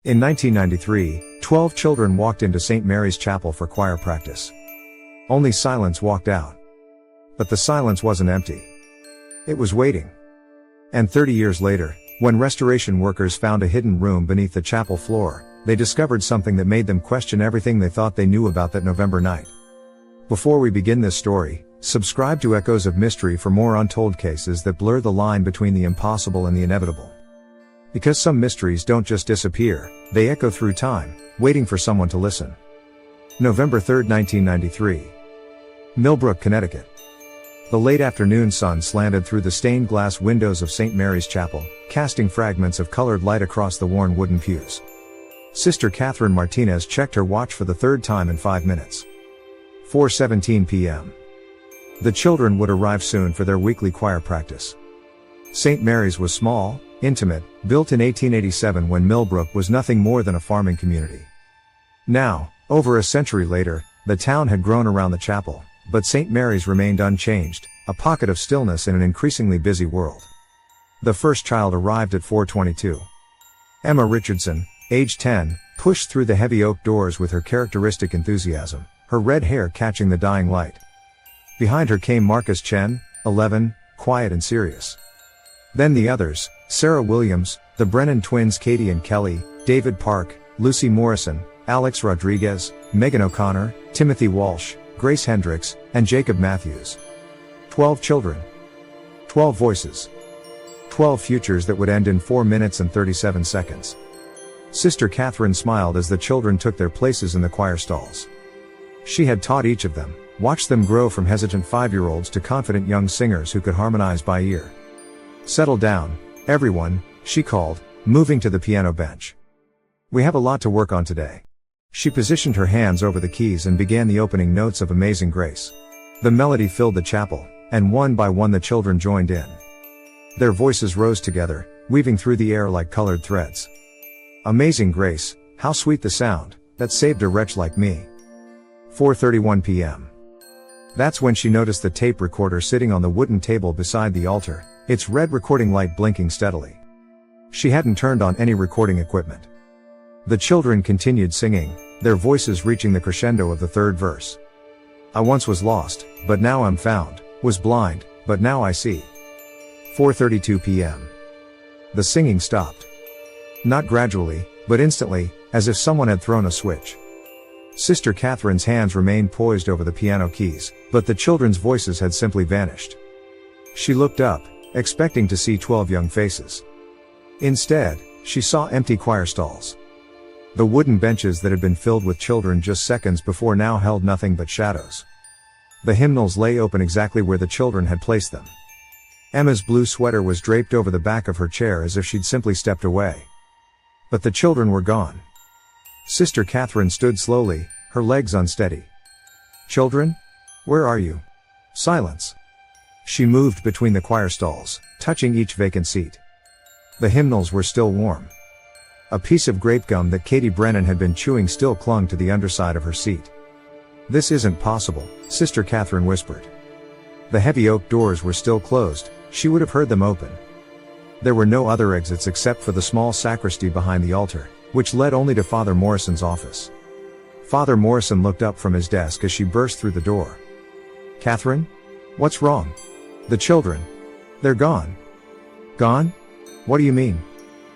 In 1993, 12 children walked into St. Mary's Chapel for choir practice. Only silence walked out. But the silence wasn't empty. It was waiting. And 30 years later, when restoration workers found a hidden room beneath the chapel floor, they discovered something that made them question everything they thought they knew about that November night. Before we begin this story, subscribe to Echoes of Mystery for more untold cases that blur the line between the impossible and the inevitable. Because some mysteries don't just disappear, they echo through time, waiting for someone to listen. November 3, 1993. Millbrook, Connecticut. The late afternoon sun slanted through the stained glass windows of St. Mary's Chapel, casting fragments of colored light across the worn wooden pews. Sister Catherine Martinez checked her watch for the third time in 5 minutes. 4:17 p.m. The children would arrive soon for their weekly choir practice. St. Mary's was small, intimate, built in 1887 when Millbrook was nothing more than a farming community. Now, over a century later, the town had grown around the chapel, but St. Mary's remained unchanged, a pocket of stillness in an increasingly busy world. The first child arrived at 4:22. Emma Richardson, age 10, pushed through the heavy oak doors with her characteristic enthusiasm, her red hair catching the dying light. Behind her came Marcus Chen, 11, quiet and serious. Then the others, Sarah Williams, the Brennan twins Katie and Kelly, David Park, Lucy Morrison, Alex Rodriguez, Megan O'Connor, Timothy Walsh, Grace Hendricks, and Jacob Matthews. 12 children. 12 voices. 12 futures that would end in 4 minutes and 37 seconds. Sister Catherine smiled as the children took their places in the choir stalls. She had taught each of them, watched them grow from hesitant 5-year-olds to confident young singers who could harmonize by ear. "Settle down, everyone," she called, moving to the piano bench. "We have a lot to work on today." She positioned her hands over the keys and began the opening notes of Amazing Grace. The melody filled the chapel, and one by one the children joined in. Their voices rose together, weaving through the air like colored threads. Amazing Grace, how sweet the sound, that saved a wretch like me. 4:31 p.m. That's when she noticed the tape recorder sitting on the wooden table beside the altar, its red recording light blinking steadily. She hadn't turned on any recording equipment. The children continued singing, their voices reaching the crescendo of the third verse. "I once was lost, but now I'm found, was blind, but now I see." 4:32 p.m. The singing stopped. Not gradually, but instantly, as if someone had thrown a switch. Sister Catherine's hands remained poised over the piano keys, but the children's voices had simply vanished. She looked up, expecting to see 12 young faces. Instead, she saw empty choir stalls. The wooden benches that had been filled with children just seconds before now held nothing but shadows. The hymnals lay open exactly where the children had placed them. Emma's blue sweater was draped over the back of her chair as if she'd simply stepped away. But the children were gone. Sister Catherine stood slowly, her legs unsteady. "Children? Where are you?" Silence. She moved between the choir stalls, touching each vacant seat. The hymnals were still warm. A piece of grape gum that Katie Brennan had been chewing still clung to the underside of her seat. "This isn't possible," Sister Catherine whispered. The heavy oak doors were still closed, she would have heard them open. There were no other exits except for the small sacristy behind the altar, which led only to Father Morrison's office. Father Morrison looked up from his desk as she burst through the door. "Catherine? What's wrong? The children. They're gone." "Gone? What do you mean?"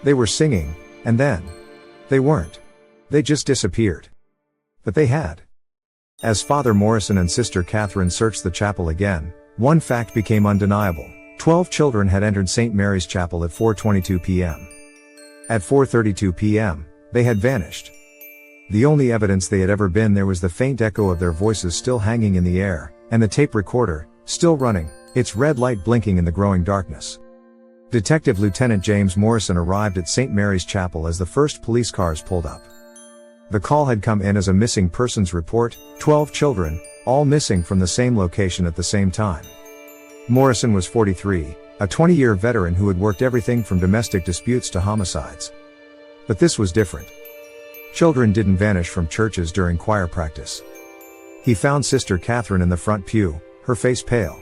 "They were singing, and then. They weren't. They just disappeared." But they had. As Father Morrison and Sister Catherine searched the chapel again, one fact became undeniable. 12 children had entered St. Mary's Chapel at 4:22 p.m. At 4:32 p.m., they had vanished. The only evidence they had ever been there was the faint echo of their voices still hanging in the air, and the tape recorder, still running, its red light blinking in the growing darkness. Detective Lieutenant James Morrison arrived at St. Mary's Chapel as the first police cars pulled up. The call had come in as a missing persons report, 12 children, all missing from the same location at the same time. Morrison was 43, a 20-year veteran who had worked everything from domestic disputes to homicides. But this was different. Children didn't vanish from churches during choir practice. He found Sister Catherine in the front pew, her face pale.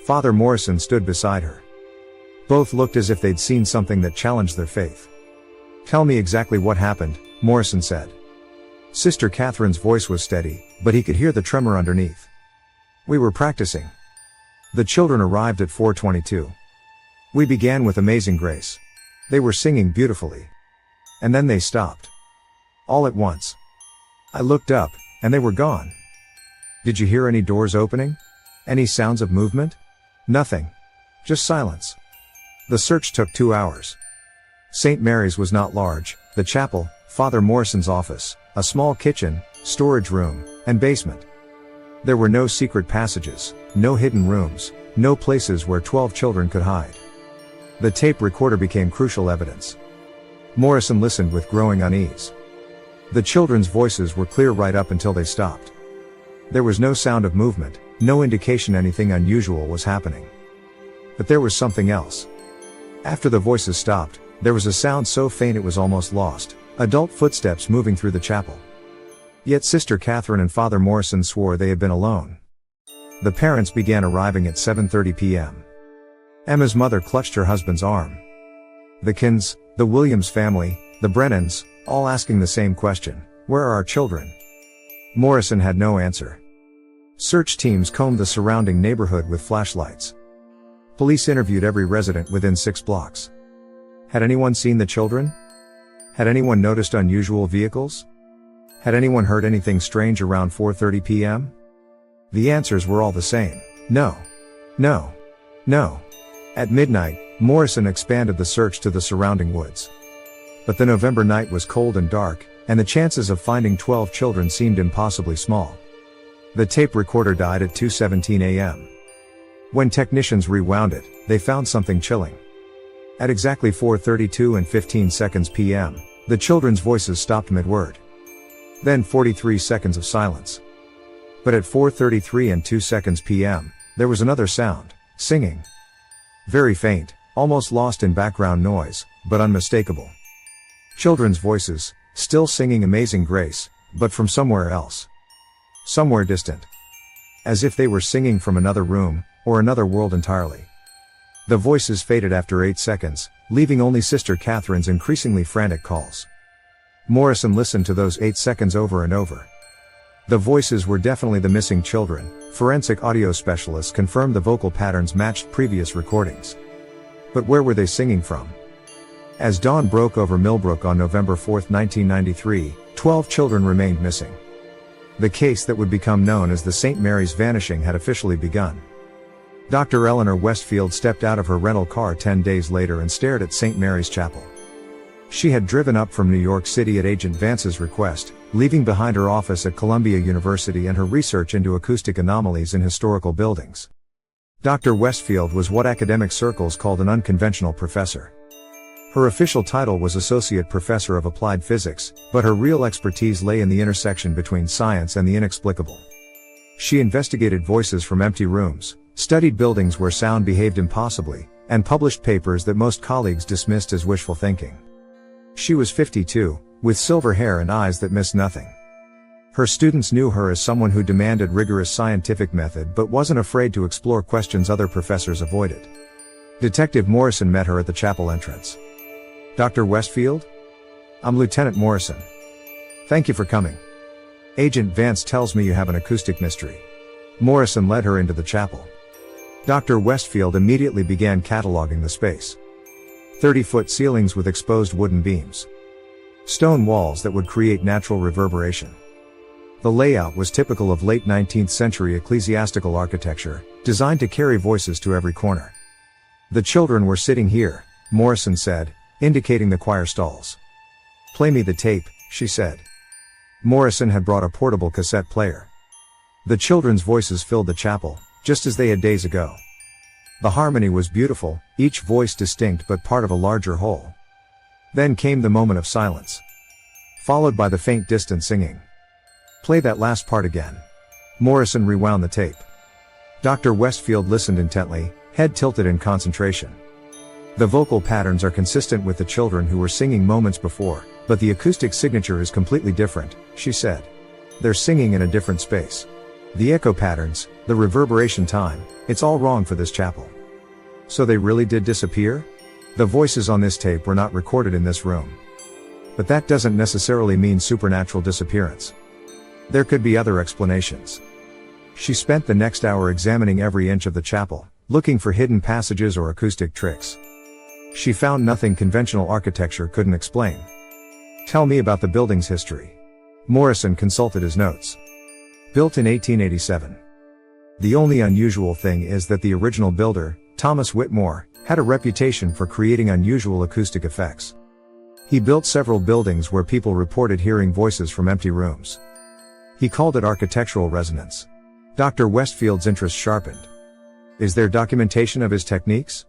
Father Morrison stood beside her. Both looked as if they'd seen something that challenged their faith. Tell me exactly what happened, Morrison said. Sister Catherine's voice was steady, but he could hear the tremor underneath. We were practicing. The children arrived at 4:22. We began with Amazing Grace. They were singing beautifully. And then they stopped. All at once. I looked up, and they were gone. Did you hear any doors opening? Any sounds of movement? Nothing. Just silence. The search took 2 hours. St. Mary's was not large: the chapel, Father Morrison's office, a small kitchen, storage room, and basement. There were no secret passages, no hidden rooms, no places where 12 children could hide. The tape recorder became crucial evidence. Morrison listened with growing unease. The children's voices were clear right up until they stopped. There was no sound of movement, no indication anything unusual was happening. But there was something else. After the voices stopped, there was a sound so faint it was almost lost: adult footsteps moving through the chapel. Yet Sister Catherine and Father Morrison swore they had been alone. The parents began arriving at 7:30 p.m. Emma's mother clutched her husband's arm. The Kins, the Williams family, the Brennans, all asking the same question: where are our children? Morrison had no answer. Search teams combed the surrounding neighborhood with flashlights. Police interviewed every resident within 6 blocks. Had anyone seen the children? Had anyone noticed unusual vehicles? Had anyone heard anything strange around 4:30 p.m.? The answers were all the same: no. No. No. At midnight, Morrison expanded the search to the surrounding woods. But the November night was cold and dark, and the chances of finding 12 children seemed impossibly small. The tape recorder died at 2:17 a.m. When technicians rewound it, they found something chilling. At exactly 4:32 and 15 seconds p.m., the children's voices stopped mid-word. Then 43 seconds of silence. But at 4:33 and 2 seconds p.m., there was another sound: singing. Very faint, almost lost in background noise, but unmistakable. Children's voices, still singing Amazing Grace, but from somewhere else. Somewhere distant. As if they were singing from another room, or another world entirely. The voices faded after 8 seconds, leaving only Sister Catherine's increasingly frantic calls. Morrison listened to those 8 seconds over and over. The voices were definitely the missing children. Forensic audio specialists confirmed the vocal patterns matched previous recordings. But where were they singing from? As dawn broke over Millbrook on November 4, 1993, 12 children remained missing. The case that would become known as the St. Mary's Vanishing had officially begun. Dr. Eleanor Westfield stepped out of her rental car 10 days later and stared at St. Mary's Chapel. She had driven up from New York City at Agent Vance's request, leaving behind her office at Columbia University and her research into acoustic anomalies in historical buildings. Dr. Westfield was what academic circles called an unconventional professor. Her official title was Associate Professor of Applied Physics, but her real expertise lay in the intersection between science and the inexplicable. She investigated voices from empty rooms, studied buildings where sound behaved impossibly, and published papers that most colleagues dismissed as wishful thinking. She was 52, with silver hair and eyes that missed nothing. Her students knew her as someone who demanded rigorous scientific method but wasn't afraid to explore questions other professors avoided. Detective Morrison met her at the chapel entrance. "Dr. Westfield? I'm Lieutenant Morrison. Thank you for coming. Agent Vance tells me you have an acoustic mystery." Morrison led her into the chapel. Dr. Westfield immediately began cataloging the space. 30-foot ceilings with exposed wooden beams. Stone walls that would create natural reverberation. The layout was typical of late 19th century ecclesiastical architecture, designed to carry voices to every corner. "The children were sitting here," Morrison said, indicating the choir stalls. "Play me the tape," she said. Morrison had brought a portable cassette player. The children's voices filled the chapel, just as they had days ago. The harmony was beautiful, each voice distinct but part of a larger whole. Then came the moment of silence, followed by the faint distant singing. "Play that last part again." Morrison rewound the tape. Dr. Westfield listened intently, head tilted in concentration. "The vocal patterns are consistent with the children who were singing moments before, but the acoustic signature is completely different," she said. "They're singing in a different space. The echo patterns, the reverberation time, it's all wrong for this chapel." "So they really did disappear? The voices on this tape were not recorded in this room." But that doesn't necessarily mean supernatural disappearance. There could be other explanations. She spent the next hour examining every inch of the chapel, looking for hidden passages or acoustic tricks. She found nothing conventional architecture couldn't explain. Tell me about the building's history. Morrison consulted his notes. Built in 1887. The only unusual thing is that the original builder, Thomas Whitmore, had a reputation for creating unusual acoustic effects. He built several buildings where people reported hearing voices from empty rooms. He called it architectural resonance. Dr. Westfield's interest sharpened. Is there documentation of his techniques?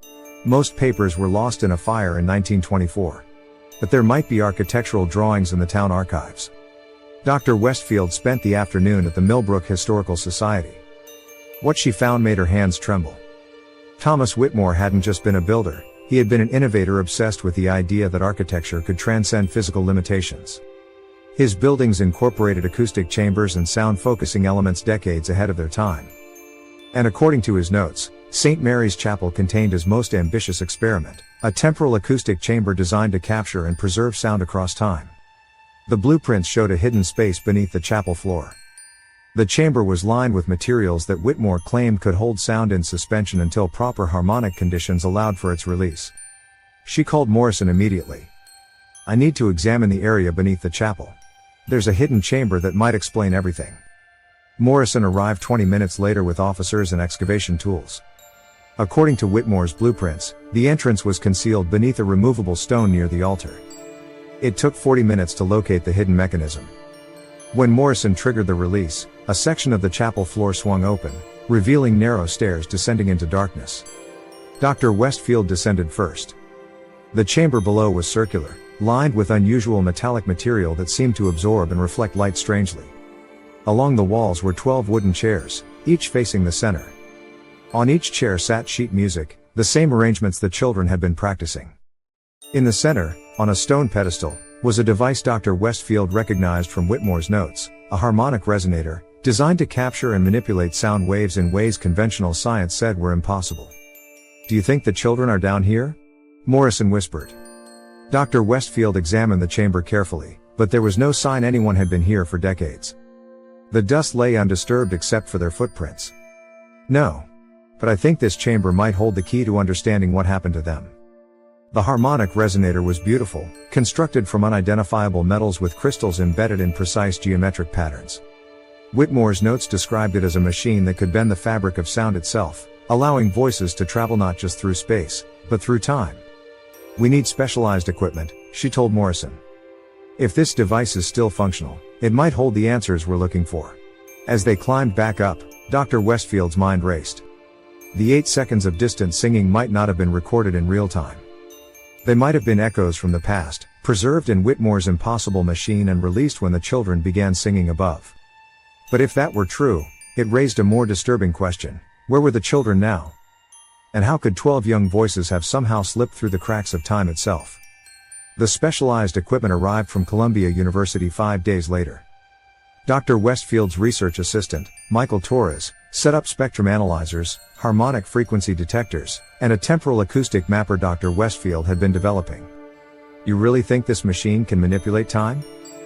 Most papers were lost in a fire in 1924. But there might be architectural drawings in the town archives. Dr. Westfield spent the afternoon at the Millbrook Historical Society. What she found made her hands tremble. Thomas Whitmore hadn't just been a builder, he had been an innovator obsessed with the idea that architecture could transcend physical limitations. His buildings incorporated acoustic chambers and sound focusing elements decades ahead of their time. And according to his notes, St. Mary's Chapel contained his most ambitious experiment, a temporal acoustic chamber designed to capture and preserve sound across time. The blueprints showed a hidden space beneath the chapel floor. The chamber was lined with materials that Whitmore claimed could hold sound in suspension until proper harmonic conditions allowed for its release. She called Morrison immediately. I need to examine the area beneath the chapel. There's a hidden chamber that might explain everything. Morrison arrived 20 minutes later with officers and excavation tools. According to Whitmore's blueprints, the entrance was concealed beneath a removable stone near the altar. It took 40 minutes to locate the hidden mechanism. When Morrison triggered the release, a section of the chapel floor swung open, revealing narrow stairs descending into darkness. Dr. Westfield descended first. The chamber below was circular, lined with unusual metallic material that seemed to absorb and reflect light strangely. Along the walls were 12 wooden chairs, each facing the center. On each chair sat sheet music, the same arrangements the children had been practicing. In the center, on a stone pedestal, was a device Dr. Westfield recognized from Whitmore's notes, a harmonic resonator, designed to capture and manipulate sound waves in ways conventional science said were impossible. Do you think the children are down here? Morrison whispered. Dr. Westfield examined the chamber carefully, but there was no sign anyone had been here for decades. The dust lay undisturbed except for their footprints. No. But I think this chamber might hold the key to understanding what happened to them. The harmonic resonator was beautiful, constructed from unidentifiable metals with crystals embedded in precise geometric patterns. Whitmore's notes described it as a machine that could bend the fabric of sound itself, allowing voices to travel not just through space, but through time. We need specialized equipment, she told Morrison. If this device is still functional, it might hold the answers we're looking for. As they climbed back up, Dr. Westfield's mind raced. The 8 seconds of distant singing might not have been recorded in real time. They might have been echoes from the past, preserved in Whitmore's impossible machine and released when the children began singing above. But if that were true, it raised a more disturbing question. Where were the children now? And how could 12 young voices have somehow slipped through the cracks of time itself? The specialized equipment arrived from Columbia University 5 days later. Dr. Westfield's research assistant, Michael Torres, set up spectrum analyzers, harmonic frequency detectors, and a temporal acoustic mapper Dr. Westfield had been developing. You really think this machine can manipulate time?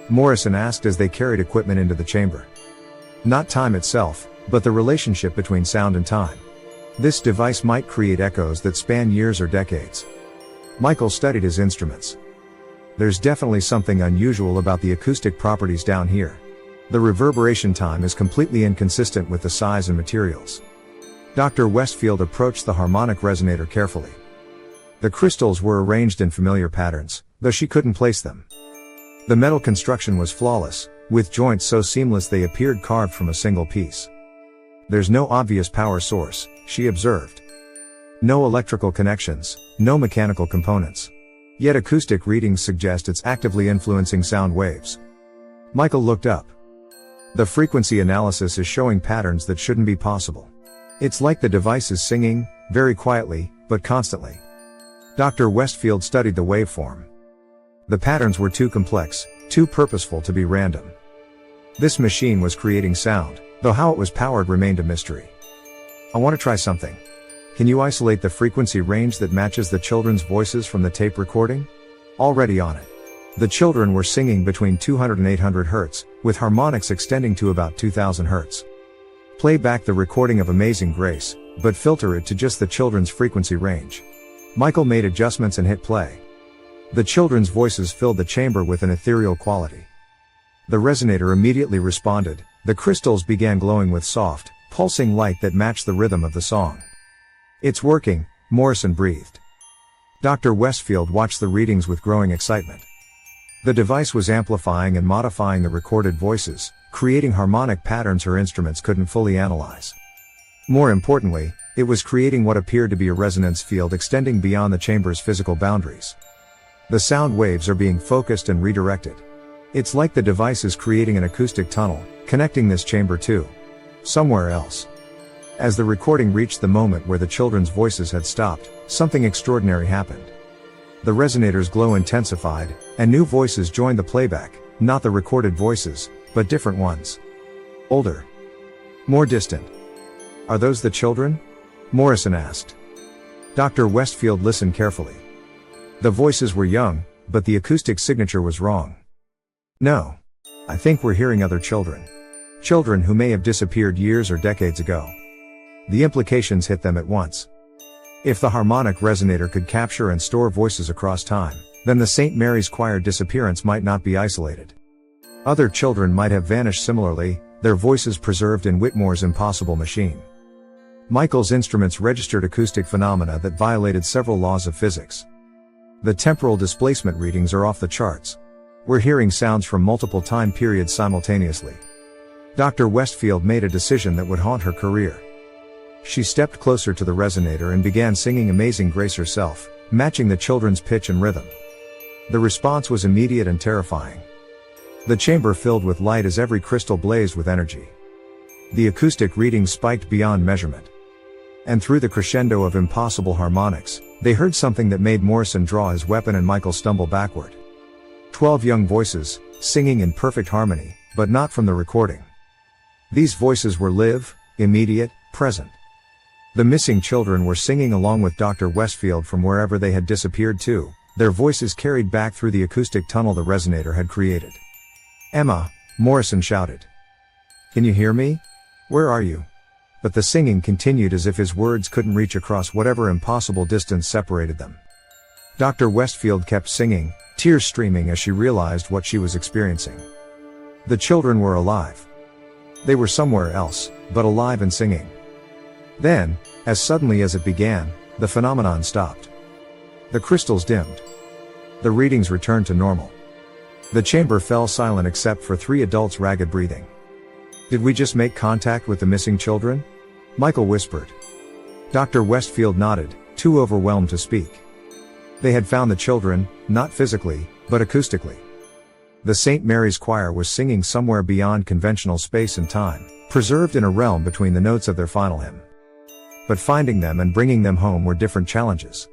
Morrison asked as they carried equipment into the chamber. Not time itself, but the relationship between sound and time. This device might create echoes that span years or decades. Michael studied his instruments. There's definitely something unusual about the acoustic properties down here. The reverberation time is completely inconsistent with the size and materials. Dr. Westfield approached the harmonic resonator carefully. The crystals were arranged in familiar patterns, though she couldn't place them. The metal construction was flawless, with joints so seamless they appeared carved from a single piece. There's no obvious power source, she observed. No electrical connections, no mechanical components. Yet acoustic readings suggest it's actively influencing sound waves. Michael looked up. The frequency analysis is showing patterns that shouldn't be possible. It's like the device is singing, very quietly, but constantly. Dr. Westfield studied the waveform. The patterns were too complex, too purposeful to be random. This machine was creating sound, though how it was powered remained a mystery. I want to try something. Can you isolate the frequency range that matches the children's voices from the tape recording? Already on it. The children were singing between 200 and 800 Hz, with harmonics extending to about 2000 Hz. Play back the recording of Amazing Grace, but filter it to just the children's frequency range. Michael made adjustments and hit play. The children's voices filled the chamber with an ethereal quality. The resonator immediately responded. The crystals began glowing with soft, pulsing light that matched the rhythm of the song. "It's working," Morrison breathed. Dr. Westfield watched the readings with growing excitement. The device was amplifying and modifying the recorded voices, creating harmonic patterns her instruments couldn't fully analyze. More importantly, it was creating what appeared to be a resonance field extending beyond the chamber's physical boundaries. The sound waves are being focused and redirected. It's like the device is creating an acoustic tunnel, connecting this chamber to somewhere else. As the recording reached the moment where the children's voices had stopped, something extraordinary happened. The resonator's glow intensified, and new voices joined the playback, not the recorded voices, but different ones. Older. More distant. "Are those the children?" Morrison asked. Dr. Westfield listened carefully. The voices were young, but the acoustic signature was wrong. "No. I think we're hearing other children. Children who may have disappeared years or decades ago." The implications hit them at once. If the harmonic resonator could capture and store voices across time, then the St. Mary's Choir disappearance might not be isolated. Other children might have vanished similarly, their voices preserved in Whitmore's impossible machine. Michael's instruments registered acoustic phenomena that violated several laws of physics. The temporal displacement readings are off the charts. We're hearing sounds from multiple time periods simultaneously. Dr. Westfield made a decision that would haunt her career. She stepped closer to the resonator and began singing Amazing Grace herself, matching the children's pitch and rhythm. The response was immediate and terrifying. The chamber filled with light as every crystal blazed with energy. The acoustic readings spiked beyond measurement. And through the crescendo of impossible harmonics, they heard something that made Morrison draw his weapon and Michael stumble backward. 12 young voices, singing in perfect harmony, but not from the recording. These voices were live, immediate, present. The missing children were singing along with Dr. Westfield from wherever they had disappeared to, their voices carried back through the acoustic tunnel the resonator had created. "Emma," Morrison shouted. "Can you hear me? Where are you?" But the singing continued as if his words couldn't reach across whatever impossible distance separated them. Dr. Westfield kept singing, tears streaming as she realized what she was experiencing. The children were alive. They were somewhere else, but alive and singing. Then, as suddenly as it began, the phenomenon stopped. The crystals dimmed. The readings returned to normal. The chamber fell silent except for 3 adults' ragged breathing. "Did we just make contact with the missing children?" Michael whispered. Dr. Westfield nodded, too overwhelmed to speak. They had found the children, not physically, but acoustically. The St. Mary's Choir was singing somewhere beyond conventional space and time, preserved in a realm between the notes of their final hymn. But finding them and bringing them home were different challenges.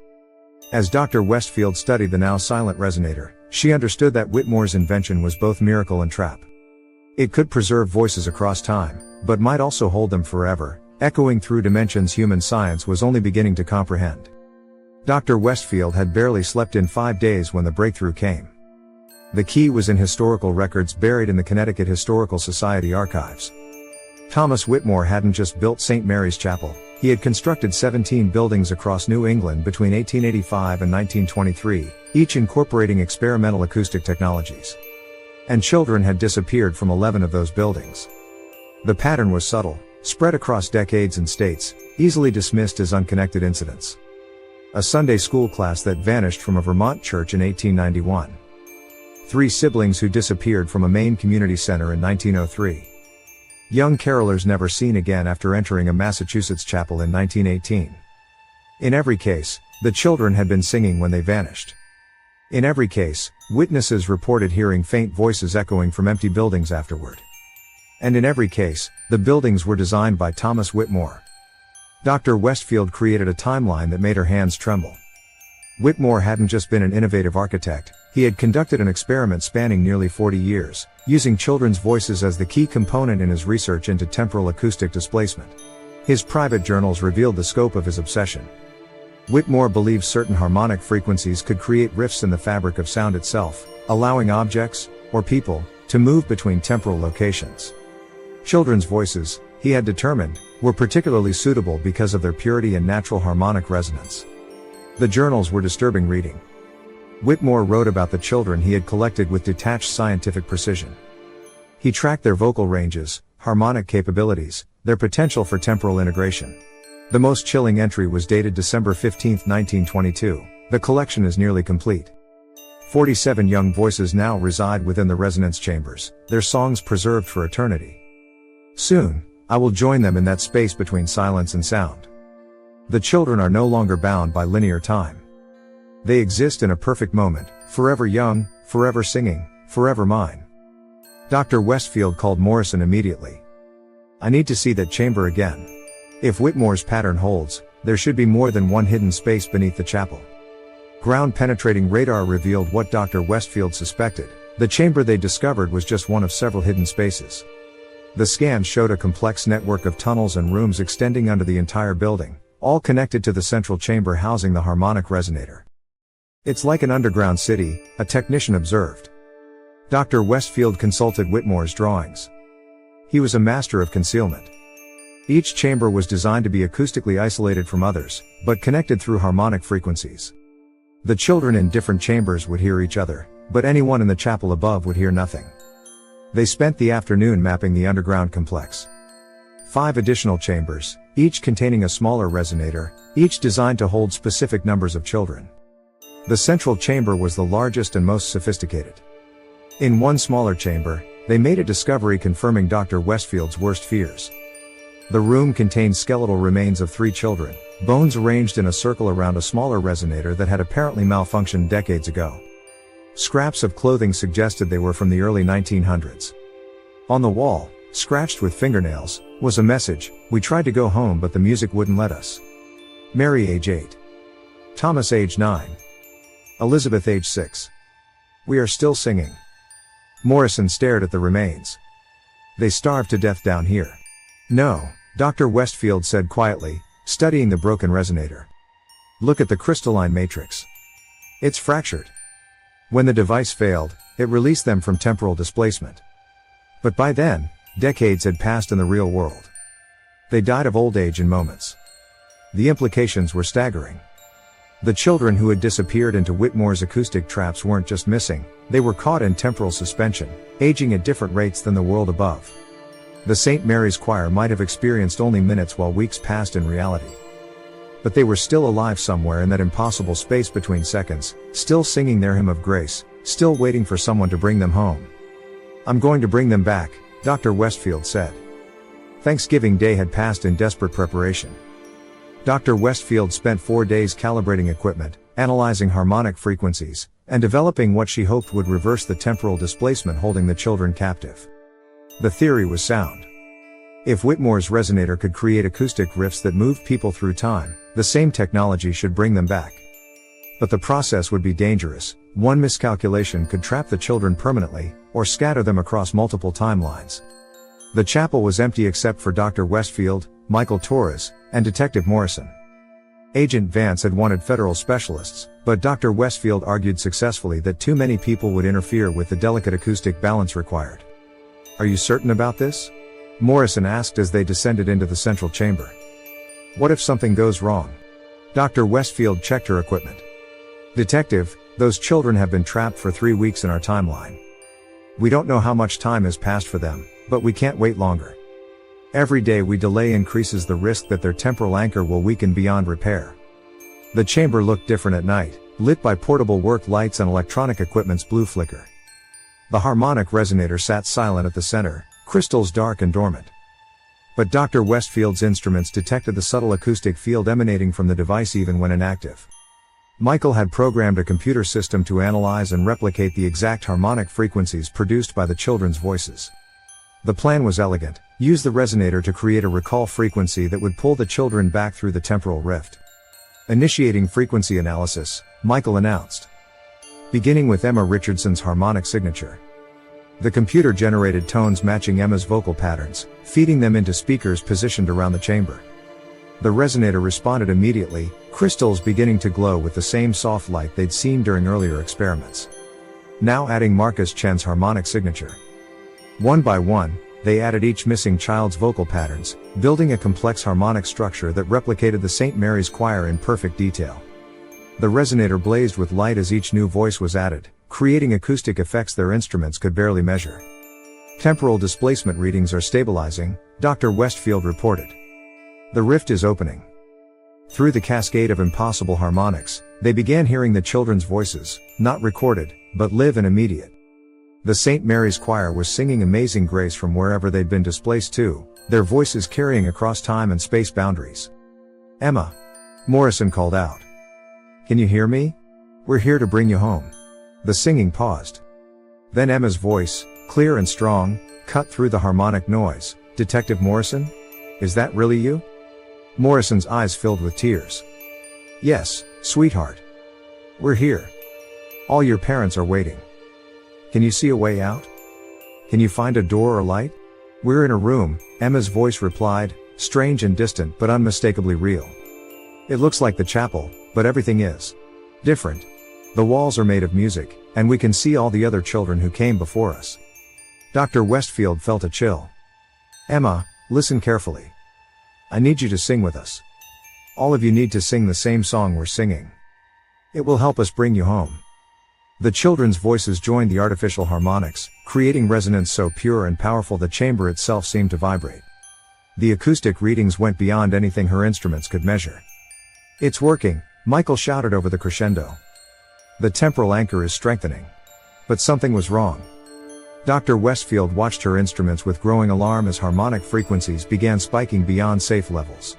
As Dr. Westfield studied the now silent resonator, she understood that Whitmore's invention was both miracle and trap. It could preserve voices across time, but might also hold them forever, echoing through dimensions human science was only beginning to comprehend. Dr. Westfield had barely slept in 5 days when the breakthrough came. The key was in historical records buried in the Connecticut Historical Society archives. Thomas Whitmore hadn't just built St. Mary's Chapel, he had constructed 17 buildings across New England between 1885 and 1923, each incorporating experimental acoustic technologies. And children had disappeared from 11 of those buildings. The pattern was subtle, spread across decades and states, easily dismissed as unconnected incidents. A Sunday school class that vanished from a Vermont church in 1891. 3 siblings who disappeared from a Maine community center in 1903. Young carolers never seen again after entering a Massachusetts chapel in 1918. In every case, the children had been singing when they vanished. In every case, witnesses reported hearing faint voices echoing from empty buildings afterward. And in every case, the buildings were designed by Thomas Whitmore. Dr. Westfield created a timeline that made her hands tremble. Whitmore hadn't just been an innovative architect, he had conducted an experiment spanning nearly 40 years, using children's voices as the key component in his research into temporal acoustic displacement. His private journals revealed the scope of his obsession. Whitmore believed certain harmonic frequencies could create rifts in the fabric of sound itself, allowing objects, or people, to move between temporal locations. Children's voices, he had determined, were particularly suitable because of their purity and natural harmonic resonance. The journals were disturbing reading. Whitmore wrote about the children he had collected with detached scientific precision. He tracked their vocal ranges, harmonic capabilities, their potential for temporal integration. The most chilling entry was dated December 15, 1922. The collection is nearly complete. 47 young voices now reside within the resonance chambers, their songs preserved for eternity. Soon, I will join them in that space between silence and sound. The children are no longer bound by linear time. They exist in a perfect moment, forever young, forever singing, forever mine. Dr. Westfield called Morrison immediately. I need to see that chamber again. If Whitmore's pattern holds, there should be more than one hidden space beneath the chapel. Ground-penetrating radar revealed what Dr. Westfield suspected. The chamber they discovered was just one of several hidden spaces. The scans showed a complex network of tunnels and rooms extending under the entire building, all connected to the central chamber housing the harmonic resonator. It's like an underground city, a technician observed. Dr. Westfield consulted Whitmore's drawings. He was a master of concealment. Each chamber was designed to be acoustically isolated from others, but connected through harmonic frequencies. The children in different chambers would hear each other, but anyone in the chapel above would hear nothing. They spent the afternoon mapping the underground complex. 5 additional chambers, each containing a smaller resonator, each designed to hold specific numbers of children. The central chamber was the largest and most sophisticated. In one smaller chamber, they made a discovery confirming Dr. Westfield's worst fears. The room contained skeletal remains of 3 children, bones arranged in a circle around a smaller resonator that had apparently malfunctioned decades ago. Scraps of clothing suggested they were from the early 1900s. On the wall, scratched with fingernails, was a message: "We tried to go home but the music wouldn't let us." Mary, age 8. Thomas, age 9. Elizabeth, age 6. "We are still singing." Morrison stared at the remains. "They starved to death down here." "No," Dr. Westfield said quietly, studying the broken resonator. "Look at the crystalline matrix. It's fractured. When the device failed, it released them from temporal displacement. But by then, decades had passed in the real world. They died of old age in moments." The implications were staggering. The children who had disappeared into Whitmore's acoustic traps weren't just missing, they were caught in temporal suspension, aging at different rates than the world above. The St. Mary's choir might have experienced only minutes while weeks passed in reality. But they were still alive somewhere in that impossible space between seconds, still singing their hymn of grace, still waiting for someone to bring them home. "I'm going to bring them back," Dr. Westfield said. Thanksgiving Day had passed in desperate preparation. Dr. Westfield spent 4 days calibrating equipment, analyzing harmonic frequencies, and developing what she hoped would reverse the temporal displacement holding the children captive. The theory was sound. If Whitmore's resonator could create acoustic rifts that moved people through time, the same technology should bring them back. But the process would be dangerous. One miscalculation could trap the children permanently, or scatter them across multiple timelines. The chapel was empty except for Dr. Westfield, Michael Torres, and Detective Morrison. Agent Vance had wanted federal specialists, but Dr. Westfield argued successfully that too many people would interfere with the delicate acoustic balance required. "Are you certain about this?" Morrison asked as they descended into the central chamber. "What if something goes wrong?" Dr. Westfield checked her equipment. "Detective, those children have been trapped for 3 weeks in our timeline. We don't know how much time has passed for them, but we can't wait longer. Every day we delay increases the risk that their temporal anchor will weaken beyond repair." The chamber looked different at night, lit by portable work lights and electronic equipment's blue flicker. The harmonic resonator sat silent at the center, crystals dark and dormant. But Dr. Westfield's instruments detected the subtle acoustic field emanating from the device even when inactive. Michael had programmed a computer system to analyze and replicate the exact harmonic frequencies produced by the children's voices. The plan was elegant: use the resonator to create a recall frequency that would pull the children back through the temporal rift. Initiating frequency analysis, Michael announced. Beginning with Emma Richardson's harmonic signature. The computer generated tones matching Emma's vocal patterns, feeding them into speakers positioned around the chamber. The resonator responded immediately, crystals beginning to glow with the same soft light they'd seen during earlier experiments. Now adding Marcus Chen's harmonic signature. One by one, they added each missing child's vocal patterns, building a complex harmonic structure that replicated the St. Mary's choir in perfect detail. The resonator blazed with light as each new voice was added, creating acoustic effects their instruments could barely measure. Temporal displacement readings are stabilizing, Dr. Westfield reported. The rift is opening. Through the cascade of impossible harmonics, they began hearing the children's voices, not recorded, but live and immediate. The St. Mary's choir was singing Amazing Grace from wherever they'd been displaced to, their voices carrying across time and space boundaries. "Emma," Morrison called out. "Can you hear me? We're here to bring you home." The singing paused. Then Emma's voice, clear and strong, cut through the harmonic noise. "Detective Morrison? Is that really you?" Morrison's eyes filled with tears. "Yes, sweetheart. We're here. All your parents are waiting. Can you see a way out? Can you find a door or light?" "We're in a room," Emma's voice replied, strange and distant but unmistakably real. "It looks like the chapel, but everything is different. The walls are made of music, and we can see all the other children who came before us." Dr. Westfield felt a chill. "Emma, listen carefully. I need you to sing with us. All of you need to sing the same song we're singing. It will help us bring you home." The children's voices joined the artificial harmonics, creating resonance so pure and powerful the chamber itself seemed to vibrate. The acoustic readings went beyond anything her instruments could measure. "It's working," Michael shouted over the crescendo. "The temporal anchor is strengthening." But something was wrong. Dr. Westfield watched her instruments with growing alarm as harmonic frequencies began spiking beyond safe levels.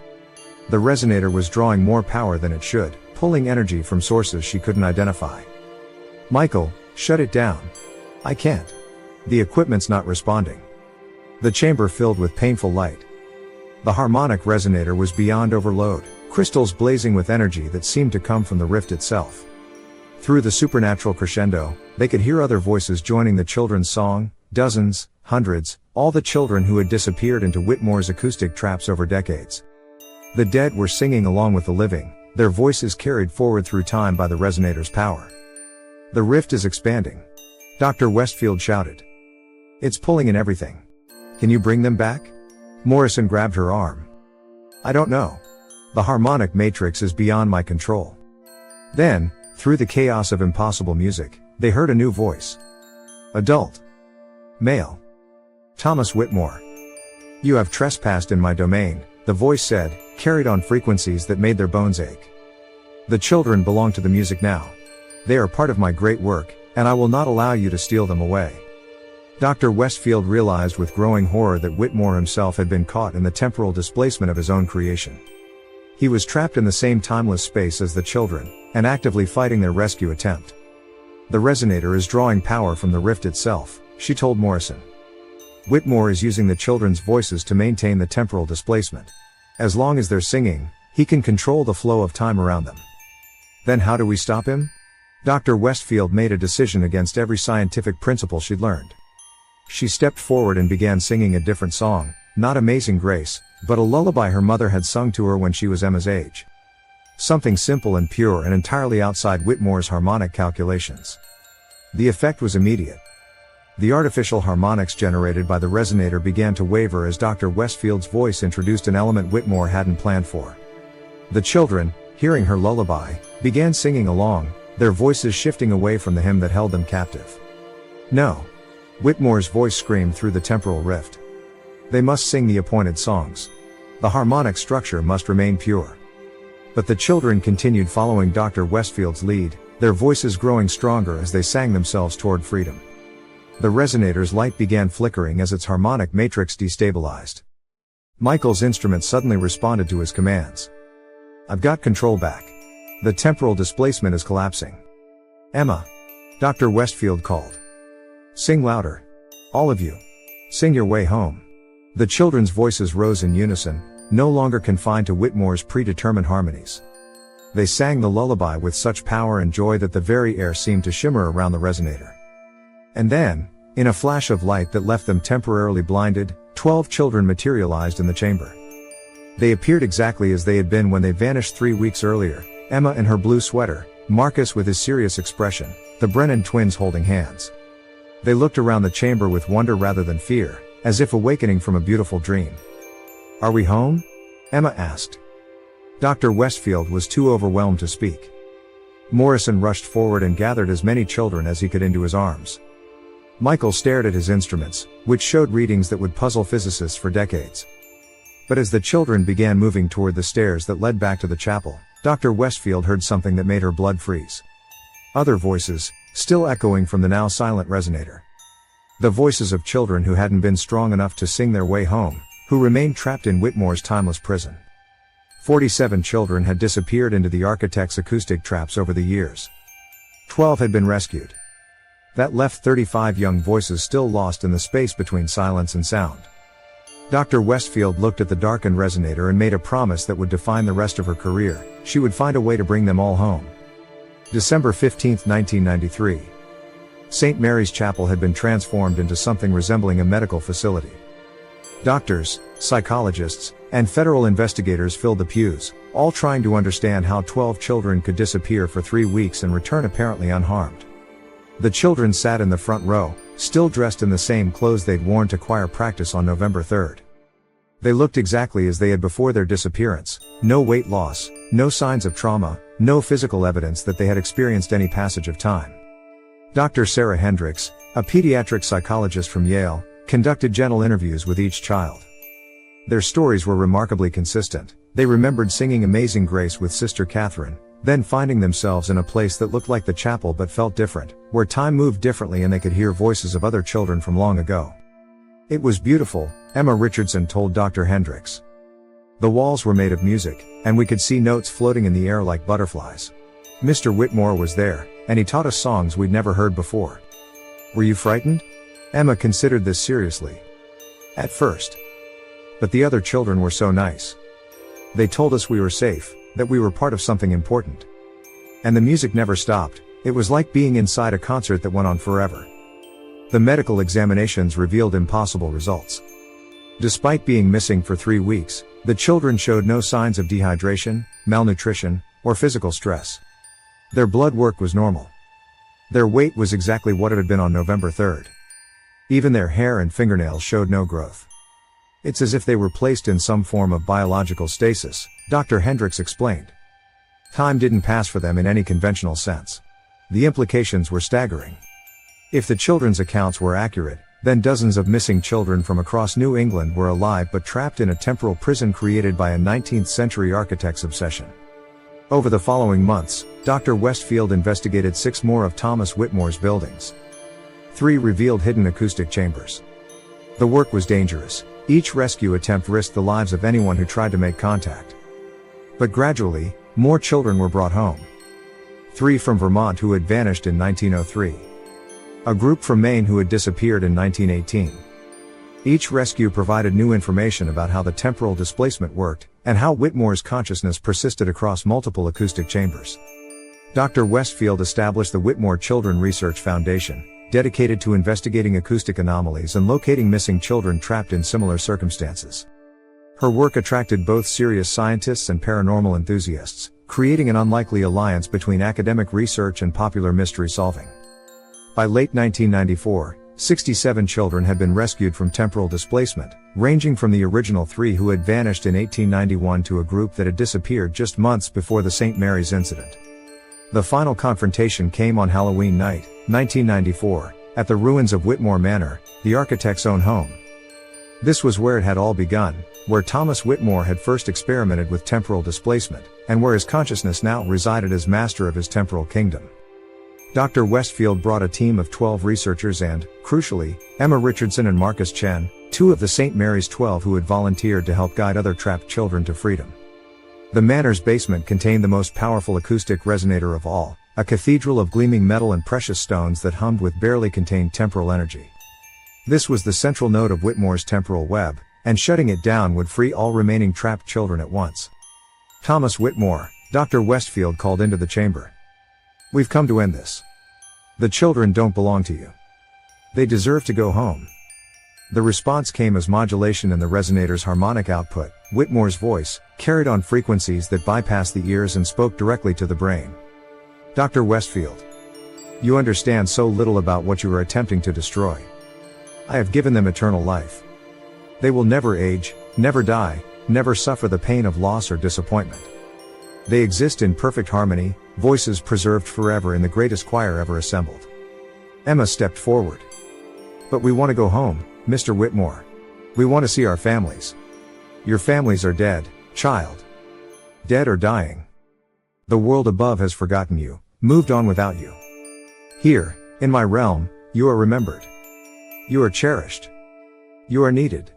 The resonator was drawing more power than it should, pulling energy from sources she couldn't identify. "Michael, shut it down. I can't. The equipment's not responding." The chamber filled with painful light. The harmonic resonator was beyond overload, crystals blazing with energy that seemed to come from the rift itself. Through the supernatural crescendo, they could hear other voices joining the children's song, dozens, hundreds, all the children who had disappeared into Whitmore's acoustic traps over decades. The dead were singing along with the living, their voices carried forward through time by the resonator's power. "The rift is expanding," Dr. Westfield shouted. "It's pulling in everything. Can you bring them back?" Morrison grabbed her arm. "I don't know. The harmonic matrix is beyond my control." Then, through the chaos of impossible music, they heard a new voice. Adult. Male. "Thomas Whitmore. You have trespassed in my domain," the voice said, carried on frequencies that made their bones ache. "The children belong to the music now. They are part of my great work, and I will not allow you to steal them away." Dr. Westfield realized with growing horror that Whitmore himself had been caught in the temporal displacement of his own creation. He was trapped in the same timeless space as the children, and actively fighting their rescue attempt. "The resonator is drawing power from the rift itself," she told Morrison. "Whitmore is using the children's voices to maintain the temporal displacement. As long as they're singing, he can control the flow of time around them." "Then how do we stop him?" Dr. Westfield made a decision against every scientific principle she'd learned. She stepped forward and began singing a different song, not Amazing Grace, but a lullaby her mother had sung to her when she was Emma's age. Something simple and pure and entirely outside Whitmore's harmonic calculations. The effect was immediate. The artificial harmonics generated by the resonator began to waver as Dr. Westfield's voice introduced an element Whitmore hadn't planned for. The children, hearing her lullaby, began singing along, their voices shifting away from the hymn that held them captive. "No!" Whitmore's voice screamed through the temporal rift. "They must sing the appointed songs. The harmonic structure must remain pure." But the children continued following Dr. Westfield's lead, their voices growing stronger as they sang themselves toward freedom. The resonator's light began flickering as its harmonic matrix destabilized. Michael's instrument suddenly responded to his commands. "I've got control back. The temporal displacement is collapsing." "Emma," Dr. Westfield called. "Sing louder. All of you. Sing your way home." The children's voices rose in unison, no longer confined to Whitmore's predetermined harmonies. They sang the lullaby with such power and joy that the very air seemed to shimmer around the resonator. And then, in a flash of light that left them temporarily blinded, 12 children materialized in the chamber. They appeared exactly as they had been when they vanished 3 weeks earlier, Emma in her blue sweater, Marcus with his serious expression, the Brennan twins holding hands. They looked around the chamber with wonder rather than fear, as if awakening from a beautiful dream. "Are we home?" Emma asked. Dr. Westfield was too overwhelmed to speak. Morrison rushed forward and gathered as many children as he could into his arms. Michael stared at his instruments, which showed readings that would puzzle physicists for decades. But as the children began moving toward the stairs that led back to the chapel, Dr. Westfield heard something that made her blood freeze. Other voices, still echoing from the now silent resonator. The voices of children who hadn't been strong enough to sing their way home, who remained trapped in Whitmore's timeless prison. 47 children had disappeared into the architect's acoustic traps over the years. 12 had been rescued. That left 35 young voices still lost in the space between silence and sound. Dr. Westfield looked at the darkened resonator and made a promise that would define the rest of her career: she would find a way to bring them all home. December 15, 1993. St. Mary's Chapel had been transformed into something resembling a medical facility. Doctors, psychologists, and federal investigators filled the pews, all trying to understand how 12 children could disappear for 3 weeks and return apparently unharmed. The children sat in the front row, still dressed in the same clothes they'd worn to choir practice on November 3rd. They looked exactly as they had before their disappearance: no weight loss, no signs of trauma, no physical evidence that they had experienced any passage of time. Dr. Sarah Hendricks, a pediatric psychologist from Yale, conducted gentle interviews with each child. Their stories were remarkably consistent. They remembered singing Amazing Grace with Sister Catherine, then finding themselves in a place that looked like the chapel but felt different, where time moved differently and they could hear voices of other children from long ago. "It was beautiful," Emma Richardson told Dr. Hendricks. "The walls were made of music, and we could see notes floating in the air like butterflies. Mr. Whitmore was there, and he taught us songs we'd never heard before." "Were you frightened?" Emma considered this seriously. "At first. But the other children were so nice. They told us we were safe, that we were part of something important. And the music never stopped. It was like being inside a concert that went on forever." The medical examinations revealed impossible results. Despite being missing for 3 weeks, the children showed no signs of dehydration, malnutrition, or physical stress. Their blood work was normal. Their weight was exactly what it had been on November 3rd. Even their hair and fingernails showed no growth. "It's as if they were placed in some form of biological stasis," Dr. Hendricks explained. Time didn't pass for them in any conventional sense. The implications were staggering. If the children's accounts were accurate, then dozens of missing children from across New England were alive but trapped in a temporal prison created by a 19th century architect's obsession. Over the following months, Dr. Westfield investigated 6 more of Thomas Whitmore's buildings. 3 revealed hidden acoustic chambers. The work was dangerous. Each rescue attempt risked the lives of anyone who tried to make contact. But gradually, more children were brought home. 3 from Vermont who had vanished in 1903. A group from Maine who had disappeared in 1918. Each rescue provided new information about how the temporal displacement worked, and how Whitmore's consciousness persisted across multiple acoustic chambers. Dr. Westfield established the Whitmore Children Research Foundation, dedicated to investigating acoustic anomalies and locating missing children trapped in similar circumstances. Her work attracted both serious scientists and paranormal enthusiasts, creating an unlikely alliance between academic research and popular mystery solving. By late 1994, 67 children had been rescued from temporal displacement, ranging from the original 3 who had vanished in 1891 to a group that had disappeared just months before the St. Mary's incident. The final confrontation came on Halloween night, 1994, at the ruins of Whitmore Manor, the architect's own home. This was where it had all begun, where Thomas Whitmore had first experimented with temporal displacement, and where his consciousness now resided as master of his temporal kingdom. Dr. Westfield brought a team of 12 researchers and, crucially, Emma Richardson and Marcus Chen, 2 of the St. Mary's 12 who had volunteered to help guide other trapped children to freedom. The manor's basement contained the most powerful acoustic resonator of all, a cathedral of gleaming metal and precious stones that hummed with barely contained temporal energy. This was the central node of Whitmore's temporal web, and shutting it down would free all remaining trapped children at once. "Thomas Whitmore," Dr. Westfield called into the chamber. "We've come to end this. The children don't belong to you. They deserve to go home." The response came as modulation in the resonator's harmonic output. Whitmore's voice carried on frequencies that bypassed the ears and spoke directly to the brain. Dr. Westfield, you understand so little about what you are attempting to destroy. I have given them eternal life. They will never age, never die, never suffer the pain of loss or disappointment. They exist in perfect harmony, voices preserved forever in the greatest choir ever assembled. Emma stepped forward. But we want to go home, Mr. Whitmore. We want to see our families. Your families are dead, child. Dead or dying. The world above has forgotten you, moved on without you. Here, in my realm, you are remembered. You are cherished. You are needed.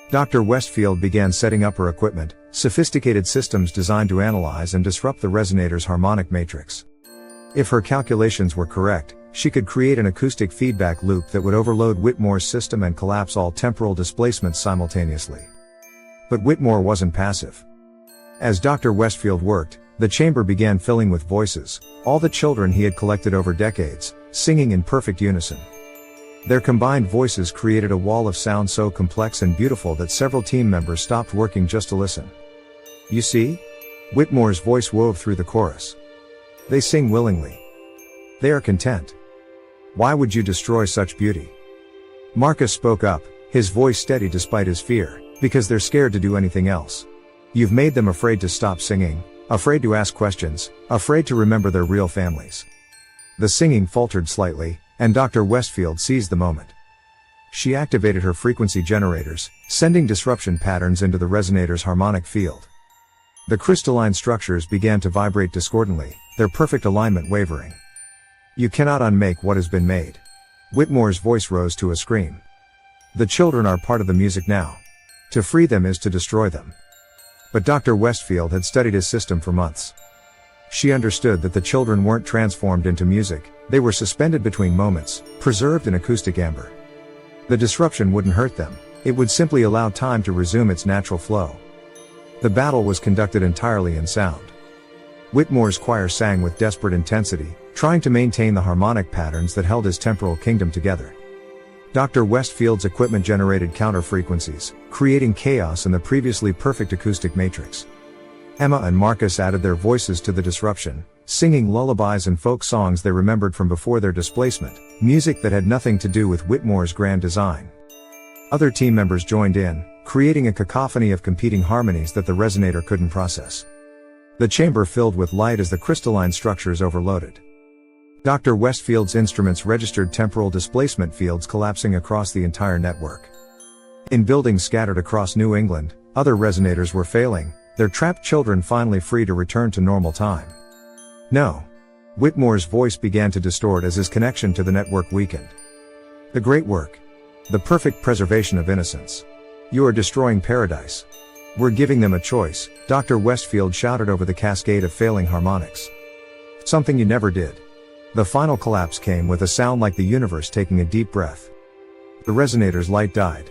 Dr. Westfield began setting up her equipment, sophisticated systems designed to analyze and disrupt the resonator's harmonic matrix. If her calculations were correct, she could create an acoustic feedback loop that would overload Whitmore's system and collapse all temporal displacements simultaneously. But Whitmore wasn't passive. As Dr. Westfield worked, the chamber began filling with voices, all the children he had collected over decades, singing in perfect unison. Their combined voices created a wall of sound so complex and beautiful that several team members stopped working just to listen. You see? Whitmore's voice wove through the chorus. They sing willingly. They are content. Why would you destroy such beauty? Marcus spoke up, his voice steady despite his fear, because they're scared to do anything else. You've made them afraid to stop singing, afraid to ask questions, afraid to remember their real families. The singing faltered slightly, and Dr. Westfield seized the moment. She activated her frequency generators, sending disruption patterns into the resonator's harmonic field. The crystalline structures began to vibrate discordantly, their perfect alignment wavering. You cannot unmake what has been made. Whitmore's voice rose to a scream. The children are part of the music now. To free them is to destroy them. But Dr. Westfield had studied his system for months. She understood that the children weren't transformed into music, they were suspended between moments, preserved in acoustic amber. The disruption wouldn't hurt them, it would simply allow time to resume its natural flow. The battle was conducted entirely in sound. Whitmore's choir sang with desperate intensity, trying to maintain the harmonic patterns that held his temporal kingdom together. Dr. Westfield's equipment generated counter-frequencies, creating chaos in the previously perfect acoustic matrix. Emma and Marcus added their voices to the disruption, singing lullabies and folk songs they remembered from before their displacement, music that had nothing to do with Whitmore's grand design. Other team members joined in, creating a cacophony of competing harmonies that the resonator couldn't process. The chamber filled with light as the crystalline structures overloaded. Dr. Westfield's instruments registered temporal displacement fields collapsing across the entire network. In buildings scattered across New England, other resonators were failing, their trapped children finally free to return to normal time. No. Whitmore's voice began to distort as his connection to the network weakened. The great work. The perfect preservation of innocence. You are destroying paradise. We're giving them a choice, Dr. Westfield shouted over the cascade of failing harmonics. Something you never did. The final collapse came with a sound like the universe taking a deep breath. The resonator's light died.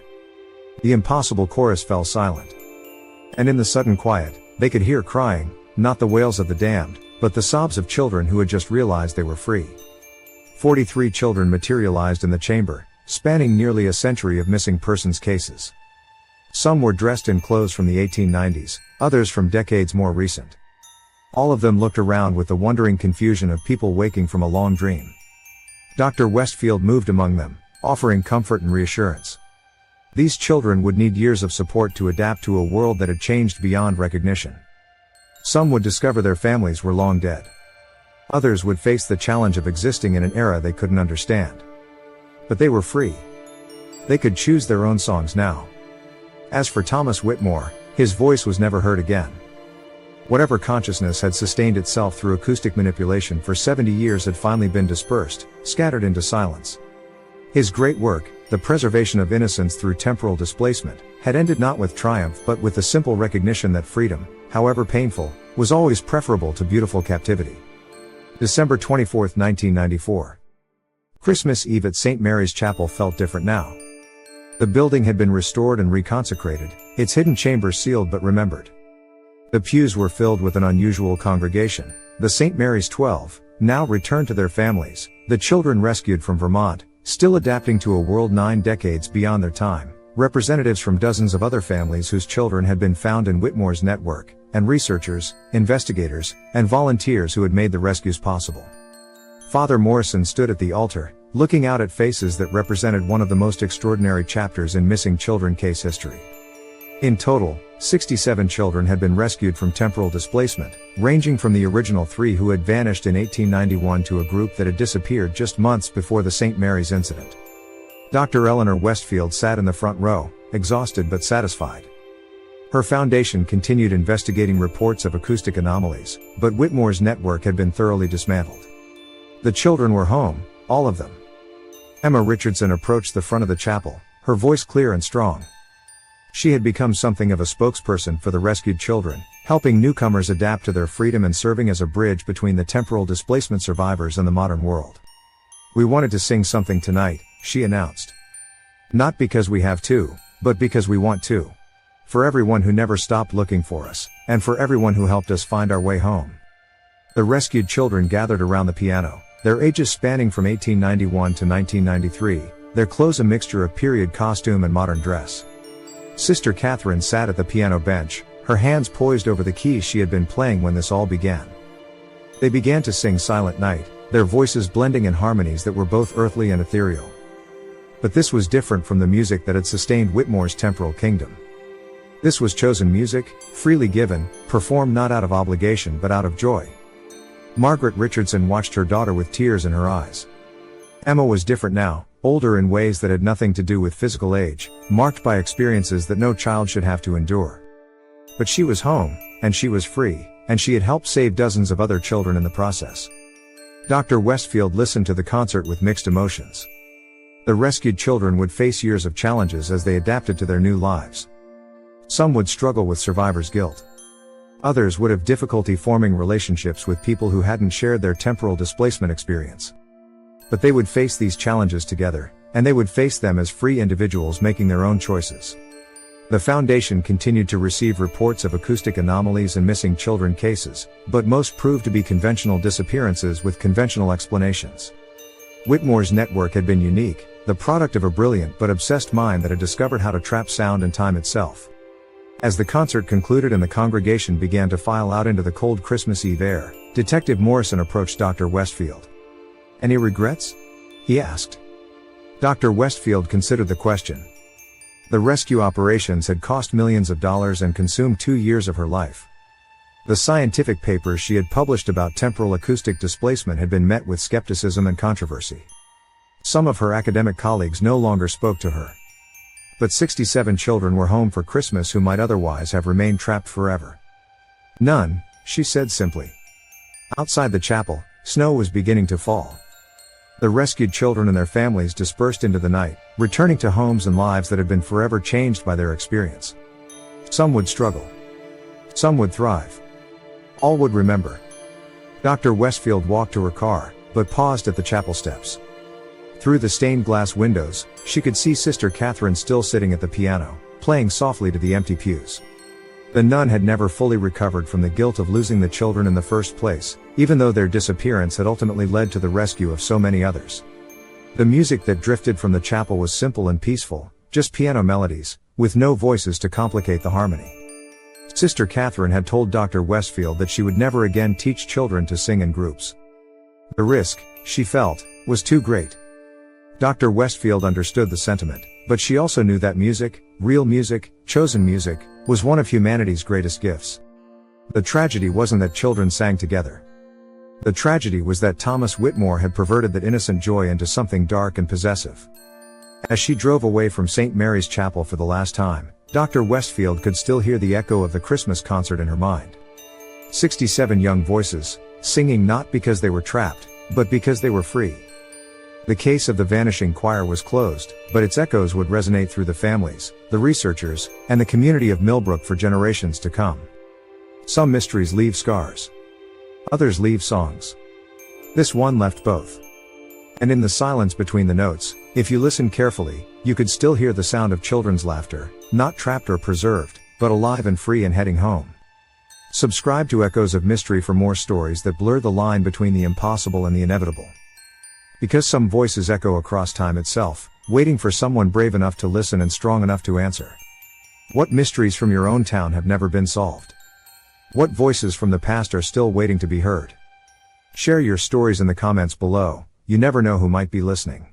The impossible chorus fell silent. And in the sudden quiet, they could hear crying, not the wails of the damned, but the sobs of children who had just realized they were free. 43 children materialized in the chamber, spanning nearly a century of missing persons cases. Some were dressed in clothes from the 1890s, others from decades more recent. All of them looked around with the wondering confusion of people waking from a long dream. Dr. Westfield moved among them, offering comfort and reassurance. These children would need years of support to adapt to a world that had changed beyond recognition. Some would discover their families were long dead. Others would face the challenge of existing in an era they couldn't understand. But they were free. They could choose their own songs now. As for Thomas Whitmore, his voice was never heard again. Whatever consciousness had sustained itself through acoustic manipulation for 70 years had finally been dispersed, scattered into silence. His great work, the preservation of innocence through temporal displacement, had ended not with triumph but with the simple recognition that freedom, however painful, was always preferable to beautiful captivity. December 24, 1994. Christmas Eve at St. Mary's Chapel felt different now. The building had been restored and reconsecrated, its hidden chambers sealed but remembered. The pews were filled with an unusual congregation, the St. Mary's 12, now returned to their families, the children rescued from Vermont, still adapting to a world 9 decades beyond their time, representatives from dozens of other families whose children had been found in Whitmore's network, and researchers, investigators, and volunteers who had made the rescues possible. Father Morrison stood at the altar, looking out at faces that represented one of the most extraordinary chapters in missing children case history. In total, 67 children had been rescued from temporal displacement, ranging from the original 3 who had vanished in 1891 to a group that had disappeared just months before the St. Mary's incident. Dr. Eleanor Westfield sat in the front row, exhausted but satisfied. Her foundation continued investigating reports of acoustic anomalies, but Whitmore's network had been thoroughly dismantled. The children were home, all of them. Emma Richardson approached the front of the chapel, her voice clear and strong. She had become something of a spokesperson for the rescued children, helping newcomers adapt to their freedom and serving as a bridge between the temporal displacement survivors and the modern world. "We wanted to sing something tonight," she announced. "Not because we have to, but because we want to. For everyone who never stopped looking for us, and for everyone who helped us find our way home." The rescued children gathered around the piano, their ages spanning from 1891 to 1993, their clothes a mixture of period costume and modern dress. Sister Catherine sat at the piano bench, her hands poised over the keys she had been playing when this all began. They began to sing Silent Night, their voices blending in harmonies that were both earthly and ethereal. But this was different from the music that had sustained Whitmore's temporal kingdom. This was chosen music, freely given, performed not out of obligation but out of joy. Margaret Richardson watched her daughter with tears in her eyes. Emma was different now, older in ways that had nothing to do with physical age, marked by experiences that no child should have to endure. But she was home, and she was free, and she had helped save dozens of other children in the process. Dr. Westfield listened to the concert with mixed emotions. The rescued children would face years of challenges as they adapted to their new lives. Some would struggle with survivor's guilt. Others would have difficulty forming relationships with people who hadn't shared their temporal displacement experience. But they would face these challenges together, and they would face them as free individuals making their own choices. The Foundation continued to receive reports of acoustic anomalies and missing children cases, but most proved to be conventional disappearances with conventional explanations. Whitmore's network had been unique, the product of a brilliant but obsessed mind that had discovered how to trap sound and time itself. As the concert concluded and the congregation began to file out into the cold Christmas Eve air, Detective Morrison approached Dr. Westfield. "Any regrets?" he asked. Dr. Westfield considered the question. The rescue operations had cost millions of dollars and consumed 2 years of her life. The scientific papers she had published about temporal acoustic displacement had been met with skepticism and controversy. Some of her academic colleagues no longer spoke to her. But 67 children were home for Christmas who might otherwise have remained trapped forever. "None," she said simply. Outside the chapel, snow was beginning to fall. The rescued children and their families dispersed into the night, returning to homes and lives that had been forever changed by their experience. Some would struggle. Some would thrive. All would remember. Dr. Westfield walked to her car, but paused at the chapel steps. Through the stained glass windows, she could see Sister Catherine still sitting at the piano, playing softly to the empty pews. The nun had never fully recovered from the guilt of losing the children in the first place, even though their disappearance had ultimately led to the rescue of so many others. The music that drifted from the chapel was simple and peaceful, just piano melodies, with no voices to complicate the harmony. Sister Catherine had told Dr. Westfield that she would never again teach children to sing in groups. The risk, she felt, was too great. Dr. Westfield understood the sentiment, but she also knew that music, real music, chosen music, was one of humanity's greatest gifts. The tragedy wasn't that children sang together. The tragedy was that Thomas Whitmore had perverted that innocent joy into something dark and possessive. As she drove away from St. Mary's Chapel for the last time, Dr. Westfield could still hear the echo of the Christmas concert in her mind. 67 young voices, singing not because they were trapped, but because they were free. The case of the Vanishing choir was closed, but its echoes would resonate through the families, the researchers, and the community of Millbrook for generations to come. Some mysteries leave scars. Others leave songs. This one left both. And in the silence between the notes, if you listened carefully, you could still hear the sound of children's laughter, not trapped or preserved, but alive and free and heading home. Subscribe to Echoes of Mystery for more stories that blur the line between the impossible and the inevitable. Because some voices echo across time itself, waiting for someone brave enough to listen and strong enough to answer. What mysteries from your own town have never been solved? What voices from the past are still waiting to be heard? Share your stories in the comments below. You never know who might be listening.